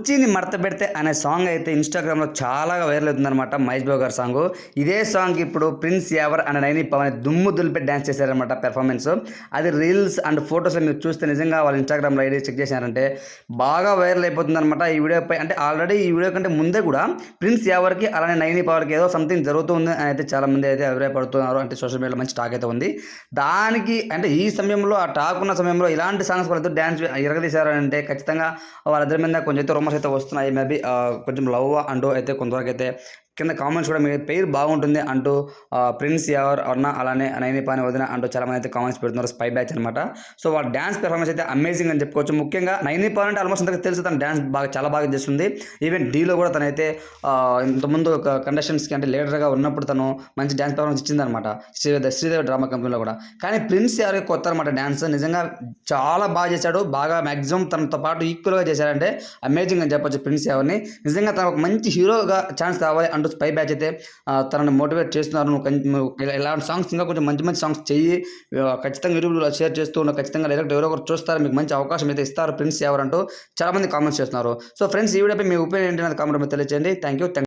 కుర్చీని మడత పెడితే అనే సాంగ్ అయితే ఇన్స్టాగ్రామ్లో చాలా వైరల్ అవుతుందన్నమాట. మహేష్ బాబు గారి సాంగ్. ఇదే సాంగ్ ఇప్పుడు ప్రిన్స్ యావర్ అండ్ నైని పవన్ దుమ్ము దులిపి డ్యాన్స్ చేశారనమాట పెర్ఫార్మెన్స్. అది రీల్స్ అండ్ ఫొటోస్లో మీరు చూస్తే నిజంగా వాళ్ళ ఇన్స్టాగ్రామ్లో ఐడి చెక్ చేశారంటే బాగా వైరల్ అయిపోతుందన్నమాట ఈ వీడియోపై. అంటే ఆల్రెడీ ఈ వీడియో కంటే ముందే కూడా ప్రిన్స్ యావర్కి అలానే నైని పవర్కి ఏదో సంథింగ్ జరుగుతుంది అని అయితే చాలామంది అయితే అభిప్రాయపడుతున్నారు. అంటే సోషల్ మీడియాలో మంచి టాక్ అయితే ఉంది. దానికి అంటే ఈ సమయంలో ఆ టాక్ ఉన్న సమయంలో ఇలాంటి సాంగ్స్ వాళ్ళతో డ్యాన్స్ ఎరగదీశారంటే ఖచ్చితంగా వాళ్ళిద్దరి మీద కొంచెం అయితే రూమర్స్ అయితే వస్తున్నాయి. మేబీ కొంచెం లవ్ అంటూ అయితే కొంతవరకు అయితే కింద కామెంట్స్ కూడా మీ పేరు బాగుంటుంది అంటూ ప్రిన్స్ ఎవర్ అన్న అలానే నైని పాని వదిన అంటూ చాలామంది అయితే కామెంట్స్ పెడుతున్నారు. స్పై బ్యాచ్ అనమాట. సో వాళ్ళ డ్యాన్స్ పెర్ఫార్మెన్స్ అయితే అమేజింగ్ అని చెప్పుకోవచ్చు. ముఖ్యంగా నైని పాన్ అంటే ఆల్మోస్ట్ అందరికీ తెలుసు, తన డ్యాన్స్ చాలా బాగా చేస్తుంది. ఈవెన్ డీలో కూడా తనైతే ఇంతకుముందు ఒక కంటెస్టెంట్స్కి అంటే లీడర్గా ఉన్నప్పుడు తను మంచి డ్యాన్స్ పెర్ఫార్మెన్స్ ఇచ్చిందనమాట శ్రీదేవి డ్రామా కంపెనీలో కూడా. కానీ ప్రిన్స్ ఎవరికి కొత్త అనమాట డ్యాన్స్ నిజంగా చాలా బాగా చేశాడు. బాగా మ్యాక్సిమం తనతో పాటు ఈక్వల్గా చేశాడంటే అమేజింగ్ అని చెప్పొచ్చు ప్రిన్స్ ఎవరిని. నిజంగా తన ఒక మంచి హీరోగా ఛాన్స్ కావాలి అంటూ స్పై బ్యాచ్ అయితే తనని మోటివేట్ చేస్తున్నారు. నువ్వు ఇలాంటి సాంగ్స్ ఇంకా కొంచెం మంచి మంచి సాంగ్స్ చెయ్యి, ఖచ్చితంగా యూట్యూబ్లో షేర్ చేస్తూ ఉన్న ఖచ్చితంగా డైరెక్ట్ ఎవరో ఒకరు చూస్తారు, మీకు మంచి అవకాశం అయితే ఇస్తారు ప్రిన్స్ ఎవరంటూ చాలామంది కామెంట్స్ చేస్తున్నారు. సో ఫ్రెండ్స్, ఈ వీడియోపై మీ ఒపీనియన్ ఏంటి అనేది కామెంట్ తెలియజేయండి. Thank you.